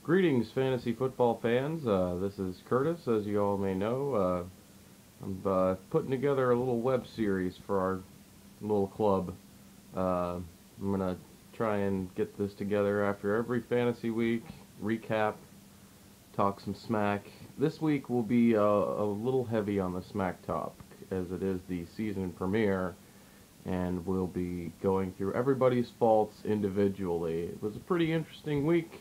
Greetings, fantasy football fans. This is Curtis, as you all may know. I'm putting together a little web series for our little club. I'm going to try and get this together after every fantasy week, recap, talk some smack. This week will be a little heavy on the smack talk, as it is the season premiere, and we'll be going through everybody's faults individually. It was a pretty interesting week.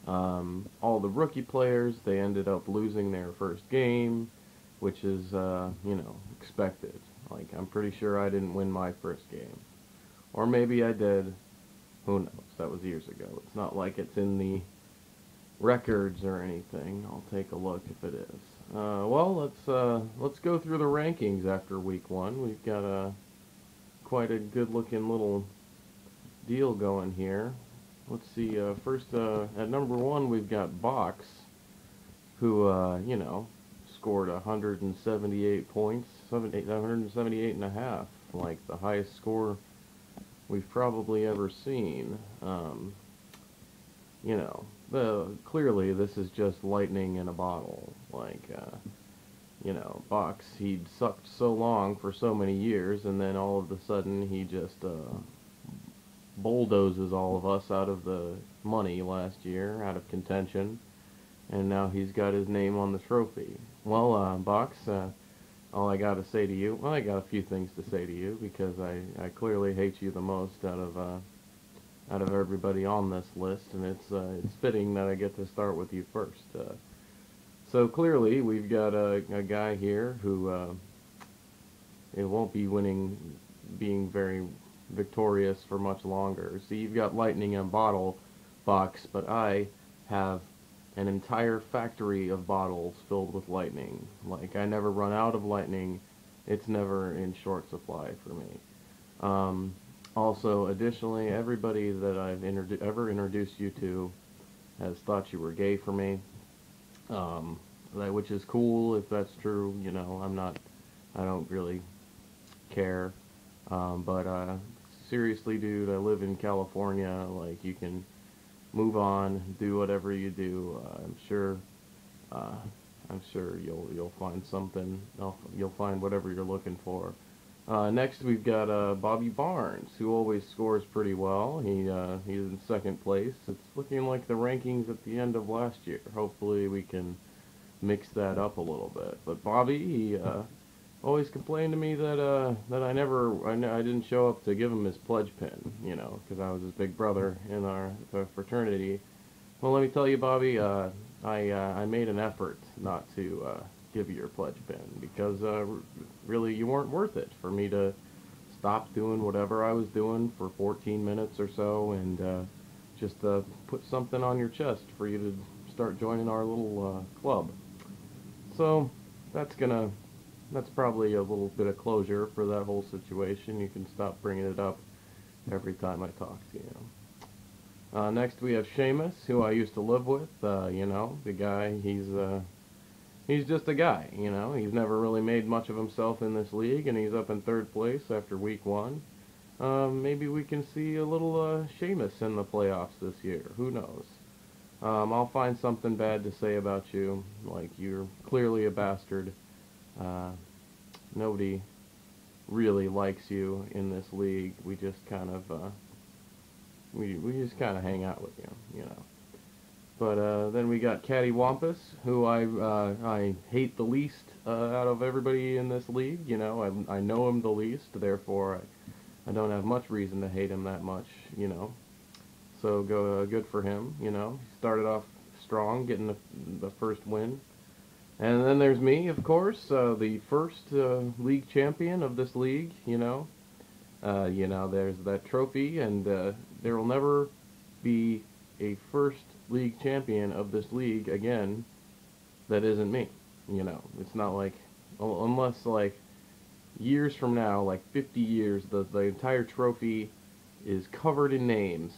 All the rookie players, they ended up losing their first game, which is, expected. Like, I'm pretty sure I didn't win my first game. Or maybe I did. Who knows? That was years ago. It's not like it's in the records or anything. I'll take a look if it is. Let's go through the rankings after week one. We've got quite a good-looking little deal going here. Let's see, first, at number one, we've got Box, who, scored 178 points, 178 and a half, like the highest score we've probably ever seen. Clearly this is just lightning in a bottle. Box, he'd sucked so long for so many years, and then all of a sudden he just, bulldozes all of us out of the money last year, out of contention, and now he's got his name on the trophy. Well, Box, all I gotta say to you, well, I got a few things to say to you, because I clearly hate you the most out of everybody on this list, and it's fitting that I get to start with you first. So clearly, we've got a guy here who it won't be being very victorious for much longer. See, you've got lightning in a bottle, Box, but I have an entire factory of bottles filled with lightning. Like, I never run out of lightning. It's never in short supply for me. Also, additionally, everybody that I've ever introduced you to has thought you were gay for me, which is cool if that's true. I don't really care. But seriously, dude, I live in California. Like, you can move on, do whatever you do. I'm sure you'll find something. You'll find whatever you're looking for. Next, we've got Bobby Barnes, who always scores pretty well. He's in second place. It's looking like the rankings at the end of last year. Hopefully, we can mix that up a little bit. But Bobby, he always complained to me that I didn't show up to give him his pledge pin, because I was his big brother in our fraternity. Well, let me tell you, Bobby, I made an effort not to give you your pledge pin, because really you weren't worth it for me to stop doing whatever I was doing for 14 minutes or so and just put something on your chest for you to start joining our little club. So that's probably a little bit of closure for that whole situation. You can stop bringing it up every time I talk to you. Next we have Seamus, who I used to live with. The guy, he's just a guy, He's never really made much of himself in this league, and he's up in third place after week one. Maybe we can see a little Seamus in the playoffs this year. Who knows? I'll find something bad to say about you, like you're clearly a bastard. Nobody really likes you in this league. We just kind of hang out with you, But then we got Caddy Wampus, who I hate the least out of everybody in this league. I know him the least, therefore I don't have much reason to hate him that much. So good for him. He started off strong, getting the first win. And then there's me, of course, the first league champion of this league, there's that trophy, and there will never be a first league champion of this league again that isn't me. It's not like, unless, like, years from now, like 50 years, the entire trophy is covered in names,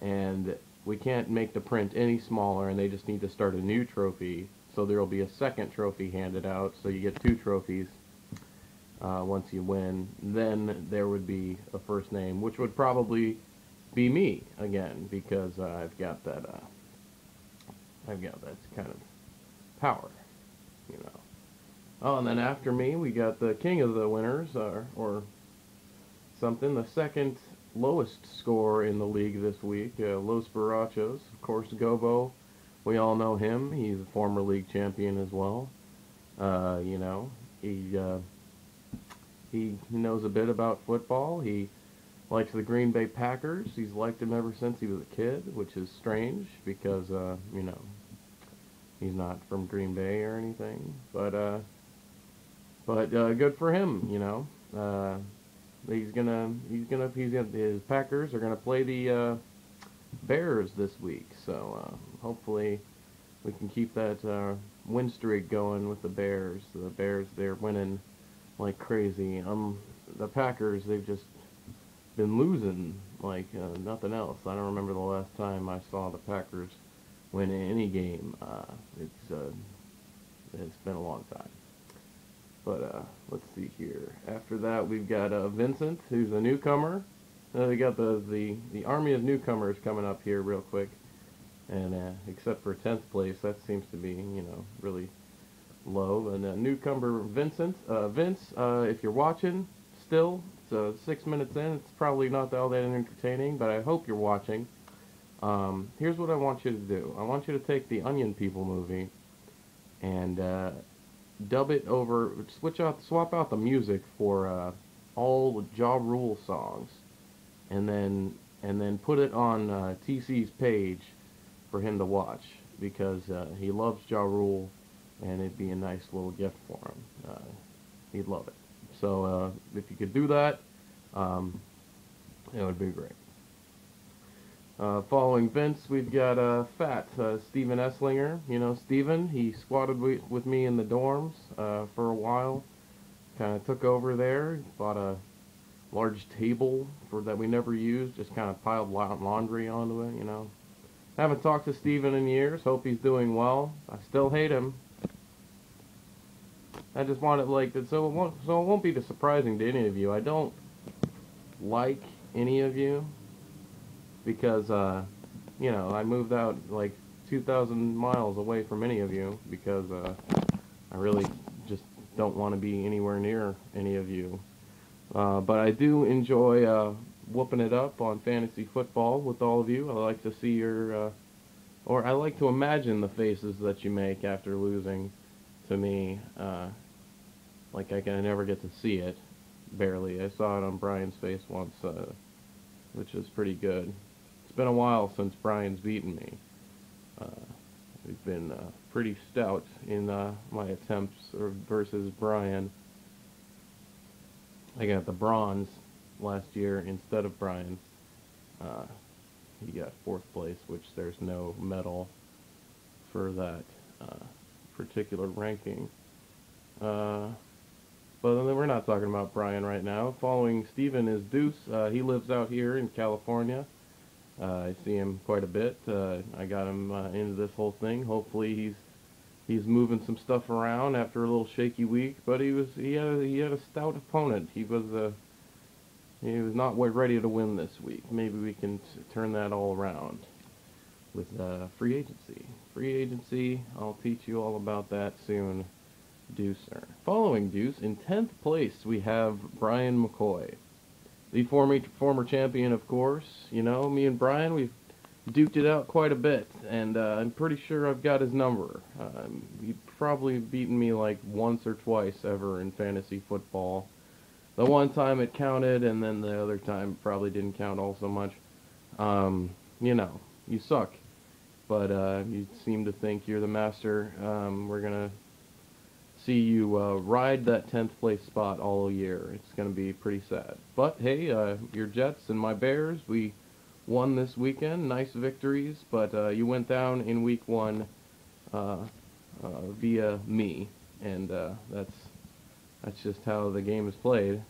and we can't make the print any smaller, and they just need to start a new trophy. So there will be a second trophy handed out, so you get two trophies once you win. Then there would be a first name, which would probably be me again, because I've got that I've got that kind of power, you know. Oh, and then after me, we got the king of the winners, or something, the second lowest score in the league this week, Los Barachos. Of course, Gobo, we all know him. He's a former league champion as well. You know, he knows a bit about football. He likes the Green Bay Packers. He's liked them ever since he was a kid, which is strange because, you know, he's not from Green Bay or anything. But good for him, you know. His Packers are gonna play the Bears this week, so hopefully we can keep that win streak going with the Bears. The Bears, they're winning like crazy. The Packers, they've just been losing like nothing else. I don't remember the last time I saw the Packers win any game. It's been a long time. But let's see here. After that, we've got Vincent, who's a newcomer. They got the army of newcomers coming up here real quick, and except for 10th place, that seems to be, you know, really low. And newcomer Vincent, Vince, if you're watching still, it's 6 minutes in. It's probably not all that entertaining, but I hope you're watching. Here's what I want you to do. I want you to take the Onion People movie and dub it over, swap out the music for all the Ja Rule songs, and then put it on TC's page for him to watch, because he loves Ja Rule, and it'd be a nice little gift for him. He'd love it. So if you could do that, it would be great. Following Vince, we've got Fat, Steven Esslinger. You know, Steven, he squatted with me in the dorms for a while. Kind of took over there, bought a large table that we never used, just kind of piled laundry onto it, you know. Haven't talked to Steven in years, hope he's doing well. I still hate him. I just want it like that, so it won't be surprising to any of you. I don't like any of you, because, you know, I moved out like 2,000 miles away from any of you, because I really just don't want to be anywhere near any of you. But I do enjoy whooping it up on fantasy football with all of you. I like to see or I like to imagine the faces that you make after losing to me. Like I never get to see it, barely. I saw it on Brian's face once, which is pretty good. It's been a while since Brian's beaten me. We've been pretty stout in my attempts versus Brian. I got the bronze last year instead of Brian. He got 4th place, which there's no medal for that particular ranking. But we're not talking about Brian right now. Following Steven is Deuce. He lives out here in California. I see him quite a bit. I got him into this whole thing. Hopefully he's moving some stuff around after a little shaky week. But he had a stout opponent. He was not ready to win this week. Maybe we can turn that all around with free agency. Free agency. I'll teach you all about that soon. Deucer. Following Deuce, in 10th place, we have Brian McCoy. The former champion, of course. You know, me and Brian, we've duked it out quite a bit, and I'm pretty sure I've got his number. He's probably beaten me like once or twice ever in fantasy football. The one time it counted, and then the other time probably didn't count all so much. You know, you suck, but you seem to think you're the master. We're gonna see you ride that 10th place spot all year. It's going to be pretty sad. But hey, your Jets and my Bears, we won this weekend. Nice victories, but you went down in week 1 via me, and that's just how the game is played.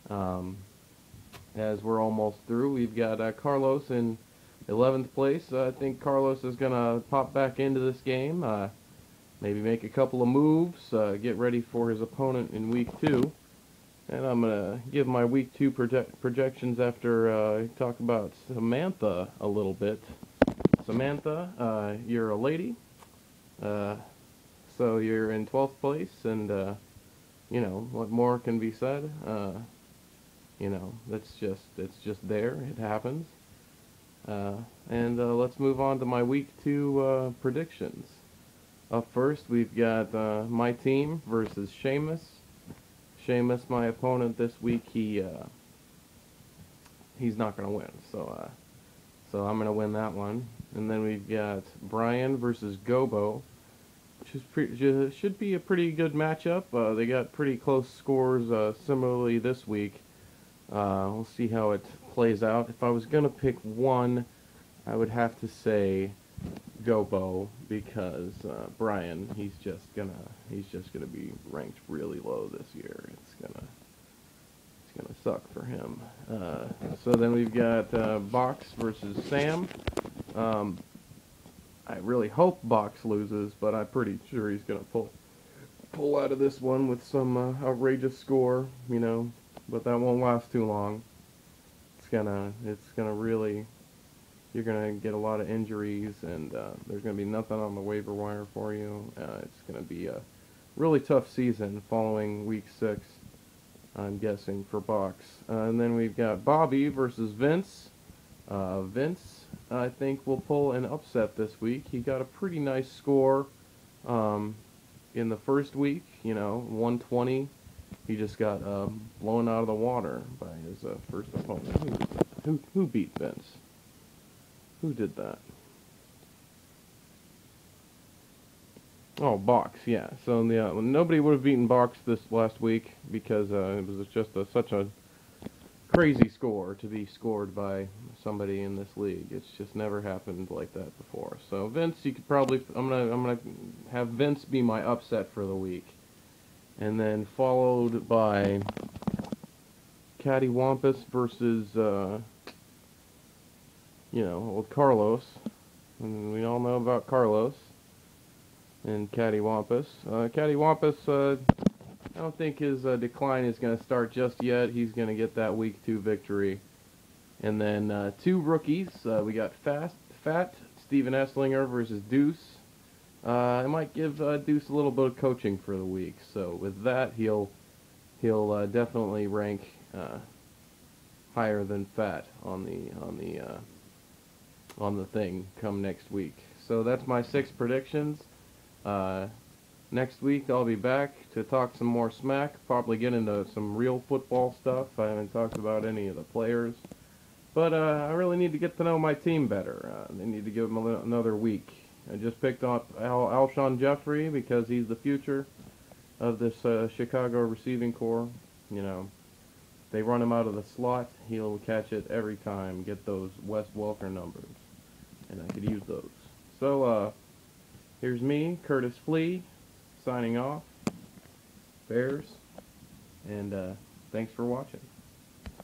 As we're almost through, we've got Carlos in 11th place. I think Carlos is going to pop back into this game. Maybe make a couple of moves, get ready for his opponent in week 2. And I'm going to give my week 2 projections after I talk about Samantha a little bit. Samantha, you're a lady, uh, so you're in 12th place, and you know, what more can be said? You know, it's just there. It happens. Uh, and let's move on to my week 2 predictions. Up first, we've got my team versus Seamus. Seamus, my opponent this week, he's not gonna win. So I'm gonna win that one. And then we've got Brian versus Gobo, which should be a pretty good matchup. They got pretty close scores similarly this week. We'll see how it plays out. If I was gonna pick one, I would have to say Gobo, because Brian, he's just gonna be ranked really low this year. It's gonna suck for him. So then we've got Box versus Sam. I really hope Box loses, but I'm pretty sure he's gonna pull out of this one with some outrageous score, you know. But that won't last too long. It's gonna really, you're gonna get a lot of injuries, and there's gonna be nothing on the waiver wire for you. It's gonna be a really tough season following week 6, I'm guessing, for Box. And then we've got Bobby versus Vince. Vince, I think, will pull an upset this week. He got a pretty nice score in the first week, you know, 120. He just got blown out of the water by his first opponent. Who beat Vince? Who did that? Oh, Box, yeah. So yeah, nobody would have beaten Box this last week, because it was just such a crazy score to be scored by somebody in this league. It's just never happened like that before. So Vince, you could probably, I'm gonna have Vince be my upset for the week, and then followed by Cattywampus versus you know, old Carlos. And we all know about Carlos and Cattywampus. Cattywampus, I don't think his decline is going to start just yet. He's going to get that week 2 victory. And then 2 rookies. We got Fat Steven Esslinger versus Deuce. I might give Deuce a little bit of coaching for the week. So with that, he'll definitely rank higher than Fat on the thing come next week. So that's my 6 predictions. Next week I'll be back to talk some more smack, probably get into some real football stuff. I haven't talked about any of the players, but I really need to get to know my team better. They need to give them another week. I just picked up Alshon Jeffrey because he's the future of this Chicago receiving corps. You know, they run him out of the slot, he'll catch it every time, get those Wes Welker numbers, and I could use those. So here's me, Curtis Flea, signing off. Bears, and thanks for watching.